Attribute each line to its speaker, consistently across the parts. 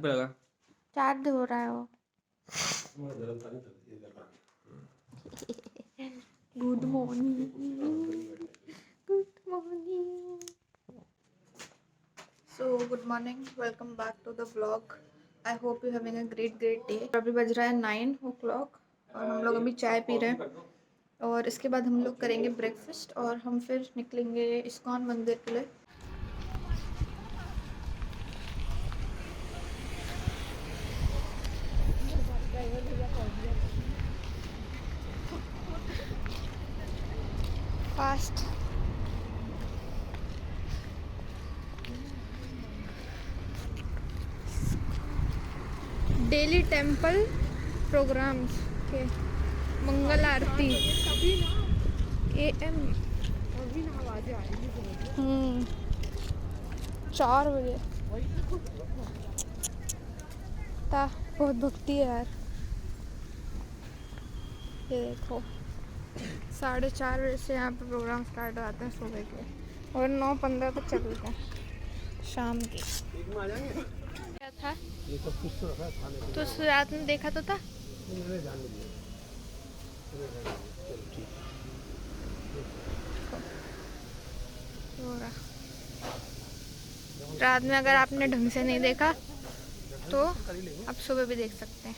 Speaker 1: पे लगा।
Speaker 2: चार्ज हो रहा है वो। Good morning, good morning. So good morning, welcome back to the vlog. I hope you having a great day. अभी बज रहा है 9 o'clock और हम लोग अभी चाय पी रहे हैं और इसके बाद हम लोग करेंगे ब्रेकफास्ट और हम फिर निकलेंगे इस्कॉन मंदिर के लिए। फास्ट डेली टेंपल प्रोग्राम्स के मंगल आरती AM 4 बजे ता बहुत भक्ति है यार। ये देखो 4:30 बजे से यहाँ पे प्रोग्राम स्टार्ट हो जाते हैं सुबह के और 9:15 तक चलते हैं शाम के। क्या था
Speaker 1: ये सब कुछ तो रखा है खाने के
Speaker 2: तो उस रात में देखा तो था।
Speaker 1: लिए जाने दीजिए। चलो ठीक
Speaker 2: हो रहा रात में अगर आपने ढंग से नहीं देखा तो आप सुबह भी देख सकते हैं।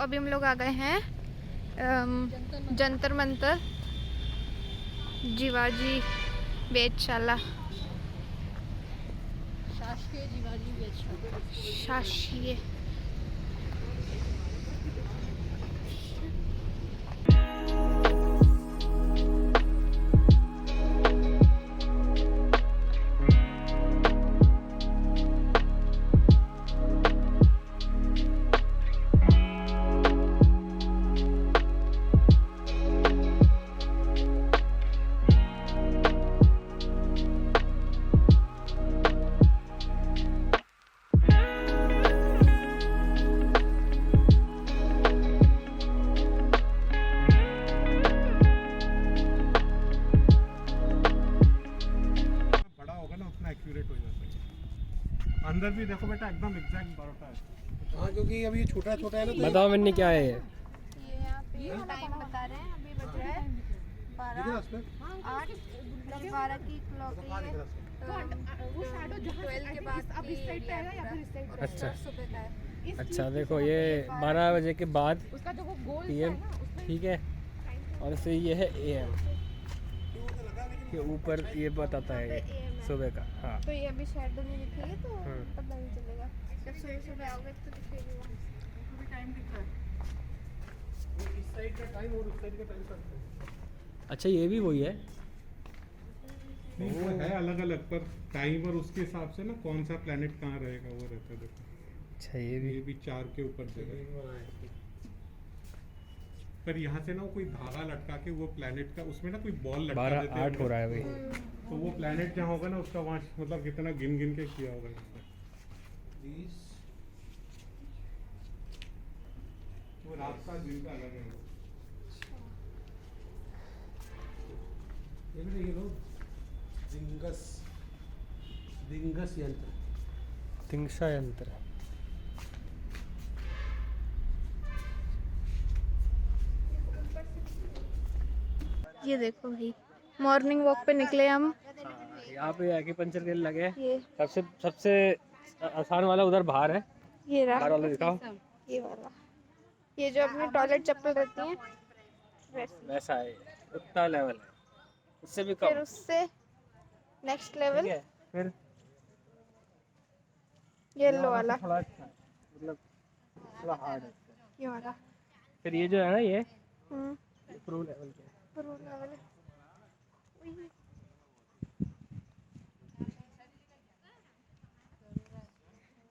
Speaker 2: अभी हम लोग आ गए हैं जंतर मंतर जीवाजी वेधशाला।
Speaker 3: शासकीय जीवाजी वेधशाला।
Speaker 2: शासकीय
Speaker 1: अंदर भी देखो बेटा एकदम एग्जैक्ट बरोटा है। हाँ क्योंकि अभी छोटा छोटा है ना।
Speaker 4: बताओ मैंने क्या है ये?
Speaker 2: ये यहाँ पे टाइम बता रहे हैं, अभी बज रहा है 12 की क्लॉक है। वो शैडो 12 के बाद अभी इस साइड पे आएगा या फिर इस साइड पे?
Speaker 4: अच्छा
Speaker 2: सुबह का है।
Speaker 4: अच्छा देखो ये 12 बजे के बाद
Speaker 3: उसका जो वो गोल
Speaker 4: PM ठीक है, और फिर ये है AM के ऊपर ये बताता है ये सुबह का। हाँ
Speaker 2: तो ये अभी शैडो नहीं दिखेगी तो
Speaker 4: हम्म।
Speaker 2: पता नहीं चलेगा। जब सुबह सुबह आओगे तो दिखेगी वो।
Speaker 3: अभी टाइम दिख रहा है।
Speaker 1: इस साइड का टाइम और उस साइड का टाइम करते हैं।
Speaker 4: अच्छा ये भी वही है।
Speaker 1: नहीं वो है अलग अलग, पर टाइम और उसके हिसाब से ना कौन सा प्लेनेट कहाँ रहेगा वो रहता है। देखो
Speaker 4: अच्छा ये भी
Speaker 1: 4 के ऊपर जगह, पर यहाँ से ना कोई धागा लटका के वो प्लेनेट का उसमें ना कोई बॉल लटका देते हैं।
Speaker 4: 12-8 हो रहा है भाई।
Speaker 1: तो वो प्लेनेट जहाँ होगा ना उसका वहाँ मतलब कितना गिन गिन के किया होगा इसमें। वो रात का दिन का अलग है। ये लो दिंगस यंत्र।
Speaker 4: तिंगसा यंत्र।
Speaker 2: ये देखो भाई, मॉर्निंग वॉक पे निकले हम।
Speaker 4: यहाँ पे एक्यूपंक्चर के लगे।
Speaker 2: ये
Speaker 4: सबसे आसान वाला उधर बाहर है।
Speaker 2: ये
Speaker 4: बाहर
Speaker 2: रहा
Speaker 4: वाला दिखाओ।
Speaker 2: ये वाला, ये जो अपनी टॉयलेट चप्पल रहती है
Speaker 4: वैसा है, उतना लेवल है, उससे भी
Speaker 2: फिर
Speaker 4: कम।
Speaker 2: उससे नेक्स्ट लेवल
Speaker 4: ठीक है, फिर
Speaker 2: येलो वाला,
Speaker 4: थोड़ा अच्छा है, मतलब थोड़ा हार्ड है।
Speaker 2: ये वाला
Speaker 4: फिर ये जो है ना ये
Speaker 2: हम्म
Speaker 4: प्रो लेवल के।
Speaker 2: प्रो लेवल है।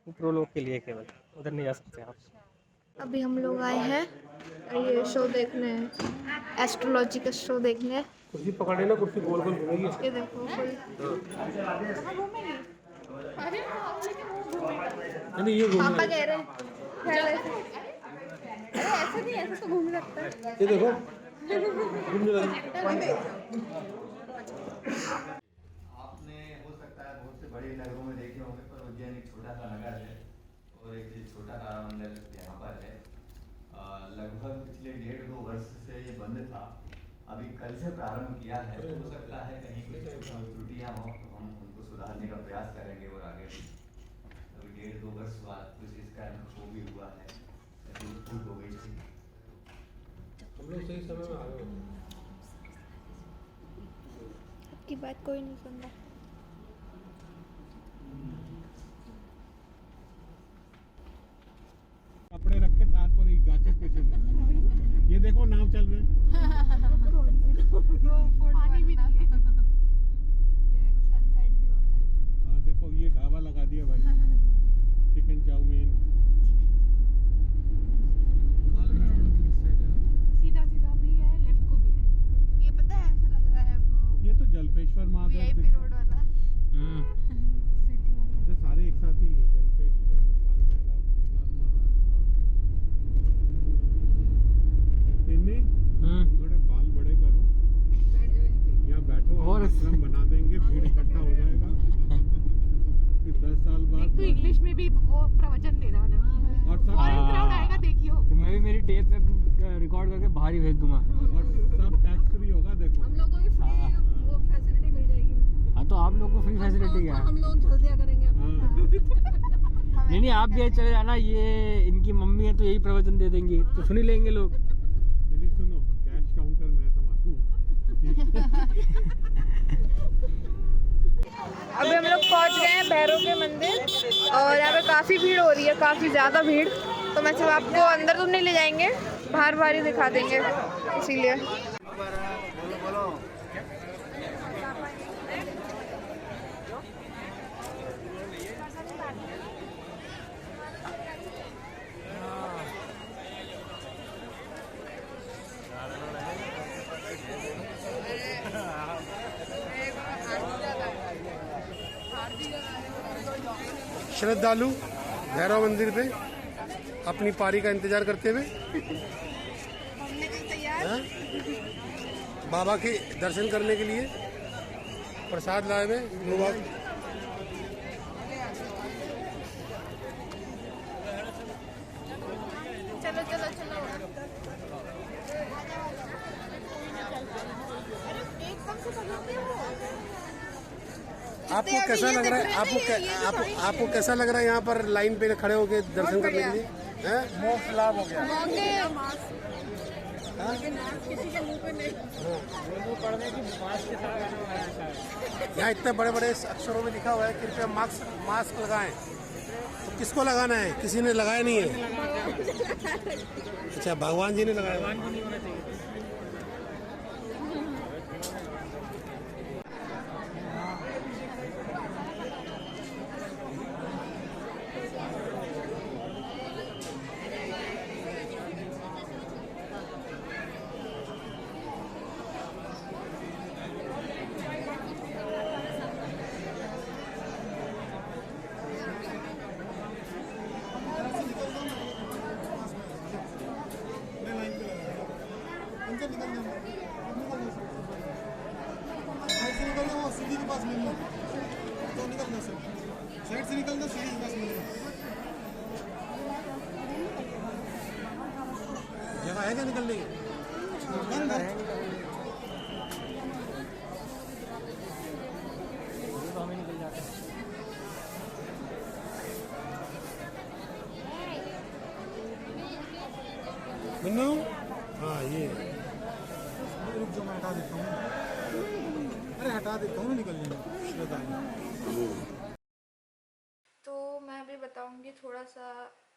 Speaker 4: वो प्रो लोग के लिए केवल, उधर नहीं जा सकते आप।
Speaker 2: अभी हम लोग आए हैं ये शो देखने, एस्ट्रोलॉजी का शो देखने।
Speaker 1: कुर्सी पकड़े ना, कुर्सी गोल गोल घूमेगी।
Speaker 2: ये देखो फुल
Speaker 1: नहीं ये
Speaker 2: पापा कह रहे हैं अरे ऐसे नहीं, ऐसे तो घूम सकता है।
Speaker 1: ये देखो घूमने लगी।
Speaker 5: आपने हो सकता है बहुत से बड़े नगरों में देखे होंगे, पर उज्जैन एक छोटा सा नगर है और एक छोटा तारा मंदिर यहाँ पर है। लगभग पिछले 1.5-2 वर्ष से ये बंद था, अभी कल से प्रारंभ किया है। हो सकता है कहीं कुछ त्रुटियाँ हों तो हम उनको सुधारने का प्रयास करेंगे और आगे अभी 1.5-2 वर्ष बाद कुछ इसका वो भी हुआ है, भूल हो गई थी।
Speaker 1: हम लोग सही समय में आ गए।
Speaker 2: आपकी बात कोई नहीं सुन रहा।
Speaker 1: कपड़े रख के तार पर एक गाचे पे चल। ये देखो नाव चल रहे हैं।
Speaker 3: पानी भी नहीं है।
Speaker 2: ये देखो सनसेट भी हो रहा है।
Speaker 1: हाँ देखो ये ढाबा लगा दिया भाई, चिकन चाउमीन।
Speaker 3: सीधा सीधा भी है, लेफ्ट को भी है।
Speaker 2: ये पता है ऐसा लग रहा है वो
Speaker 1: ये तो जलपेश्वर महादेव
Speaker 2: VIP रोड वाला।
Speaker 3: सिटी वाला।
Speaker 1: ये सारे एक साथ ही है, जलपेश्वर कालभैरव तिन्नी। थोड़े बाल बड़े करो, यहाँ बैठो और आश्रम बना देंगे, भीड़ इकट्ठा हो जाएगा। फिर 10 साल बाद
Speaker 3: एक तो इंग्लिश में भी वो प्रवचन दे रहा है
Speaker 1: और सब
Speaker 3: क्राउड आएगा, देखियो।
Speaker 4: मैं भी मेरी टेप पे रिकॉर्ड करके बाहर ही भेज दूंगा।
Speaker 1: और सब टैक्स फ्री होगा। देखो
Speaker 3: हम लोगों को फ्री वो फैसिलिटी मिल जाएगी।
Speaker 4: हाँ तो आप लोग को फ्री फैसिलिटी क्या है?
Speaker 3: हम लोग जल्दिया करेंगे।
Speaker 1: हाँ
Speaker 4: नहीं नहीं, आप भी चले जाना, ये इनकी मम्मी है तो यही प्रवचन दे देंगी, तो सुन ही लेंगे लोग।
Speaker 1: नहीं सुनो, कैश काउंटर मैं तो मारू।
Speaker 2: अभी हम लोग पहुंच गए हैं भैरव के मंदिर और यहाँ पे काफ़ी भीड़ हो रही है, काफ़ी ज़्यादा भीड़। तो मैं सिर्फ आपको अंदर तो नहीं ले जाएंगे, बाहर बाहर ही दिखा देंगे, इसीलिए।
Speaker 6: श्रद्धालु भैरव मंदिर पे अपनी पारी का इंतजार करते हुए हाँ? बाबा के दर्शन करने के लिए प्रसाद लाए हुए लोग।
Speaker 2: चलो चलो चलो।
Speaker 6: आपको कैसा लग रहा है? आपको कैसा लग रहा है यहाँ पर लाइन पे खड़े होके दर्शन करने के लिए? मोक्ष लाभ हो गया। यहाँ इतने बड़े बड़े अक्षरों में लिखा हुआ है कृपया मास्क लगाएं। तो किसको लगाना है? किसी ने लगाया नहीं है। अच्छा, भगवान जी ने लगाया। जगह है क्या निकलने की? मिन्नू, हाँ ये रुक जो मैं हटा देता हूँ। अरे हटा देता हूँ, निकल जाएंगे।
Speaker 2: तो मैं अभी बताऊंगी थोड़ा सा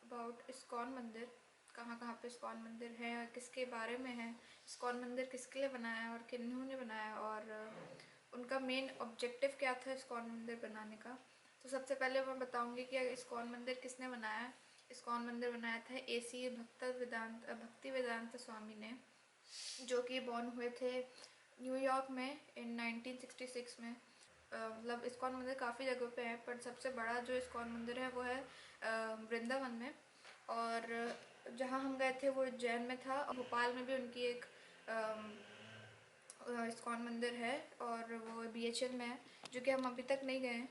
Speaker 2: अबाउट इस्कॉन मंदिर, कहाँ कहाँ पे इस्कॉन मंदिर है, किसके बारे में है, इस्कॉन मंदिर किसके लिए बनाया है और किन्होंने बनाया और उनका मेन ऑब्जेक्टिव क्या था इस्कॉन मंदिर बनाने का। तो सबसे पहले मैं बताऊंगी कि इस्कॉन मंदिर किसने बनाया। इस्कॉन मंदिर बनाया था AC भक्ति वेदांत स्वामी ने, जो कि बॉर्न हुए थे न्यूयॉर्क में इन 1966 में। मतलब इस्कॉन मंदिर काफ़ी जगहों पे है, पर सबसे बड़ा जो इस्कॉन मंदिर है वो है वृंदावन में। और जहाँ हम गए थे वो उज्जैन में था, और भोपाल में भी उनकी एक इस्कॉन मंदिर है और वो BHL में है, जो कि हम अभी तक नहीं गए हैं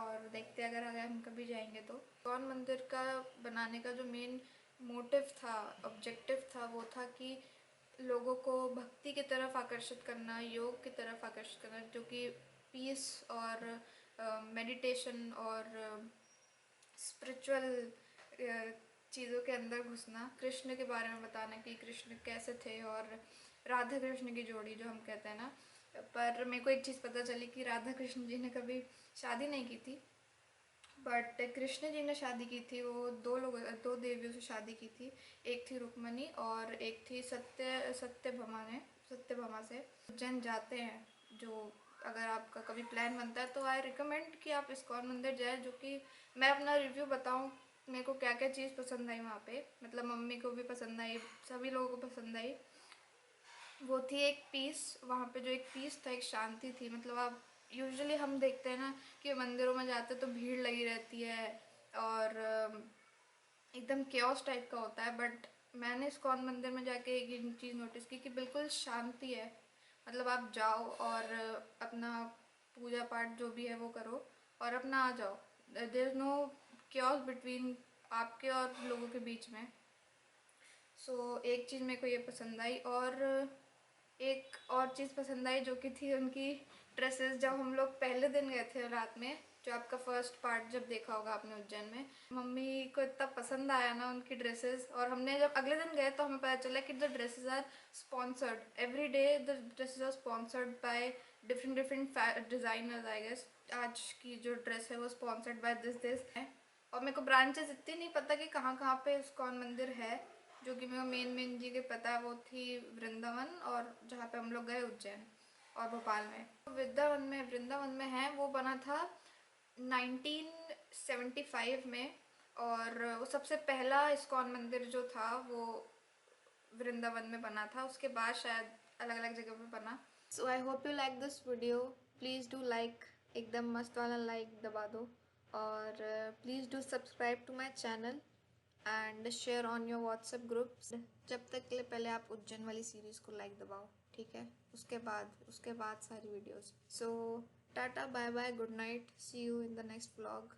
Speaker 2: और देखते अगर हम कभी जाएंगे तो। इस्कॉन मंदिर का बनाने का जो मेन मोटिव था, ऑब्जेक्टिव था, वो था कि लोगों को भक्ति की तरफ आकर्षित करना, योग की तरफ आकर्षित करना, जो कि पीस और मेडिटेशन और स्पिरिचुअल चीज़ों के अंदर घुसना, कृष्ण के बारे में बताना कि कृष्ण कैसे थे और राधा कृष्ण की जोड़ी जो हम कहते हैं ना। पर मेरे को एक चीज़ पता चली कि राधा कृष्ण जी ने कभी शादी नहीं की थी, बट कृष्ण जी ने शादी की थी। वो दो देवियों से शादी की थी, एक थी रुक्मणी और एक थी सत्यभामा से। उज्जैन जाते हैं, जो अगर आपका कभी प्लान बनता है तो आई रिकमेंड कि आप इस्कॉन मंदिर जाए। जो कि मैं अपना रिव्यू बताऊं, मेरे को क्या क्या चीज़ पसंद आई वहाँ पे, मतलब मम्मी को भी पसंद आई, सभी लोगों को पसंद आई। वो थी एक पीस, वहाँ पे जो एक पीस था, एक शांति थी। मतलब आप यूजुअली हम देखते हैं ना कि मंदिरों में जाते तो भीड़ लगी रहती है और एकदम केओस टाइप का होता है, बट मैंने इस्कॉन मंदिर में जाके एक चीज़ नोटिस की कि बिल्कुल शांति है। मतलब आप जाओ और अपना पूजा पाठ जो भी है वो करो और अपना आ जाओ। There is no chaos between आपके और लोगों के बीच में। सो एक चीज़ मेरे को ये पसंद आई, और एक और चीज़ पसंद आई जो कि थी उनकी ड्रेसेस। जब हम लोग पहले दिन गए थे रात में जो आपका फर्स्ट पार्ट जब देखा होगा आपने उज्जैन में। मम्मी को इतना पसंद आया ना उनकी ड्रेसेस, और हमने जब अगले दिन गए तो हमें पता चला कि the dresses are sponsored every day, the dresses are sponsored by different designers I guess. आज की जो ड्रेस है वो स्पॉन्सर्ड बाय दिस है। और मेरे को ब्रांचेस इतनी नहीं पता कि कहाँ कहाँ पे इस्कॉन मंदिर है, जो कि मेरे को मेन जगह पता है वो थी वृंदावन, और जहाँ पे हम लोग गए उज्जैन और भोपाल में। वृंदावन में है, वो बना था 1975 में, और वो सबसे पहला इस्कॉन मंदिर जो था वो वृंदावन में बना था, उसके बाद शायद अलग अलग जगह पे बना। So I hope you like this video, please do like, एकदम मस्त वाला लाइक दबा दो, और please do subscribe to my channel and share on your WhatsApp groups. जब तक के लिए पहले आप उज्जैन वाली सीरीज़ को लाइक दबाओ, ठीक है? उसके बाद सारी videos. So tata, bye bye, good night, see you in the next vlog.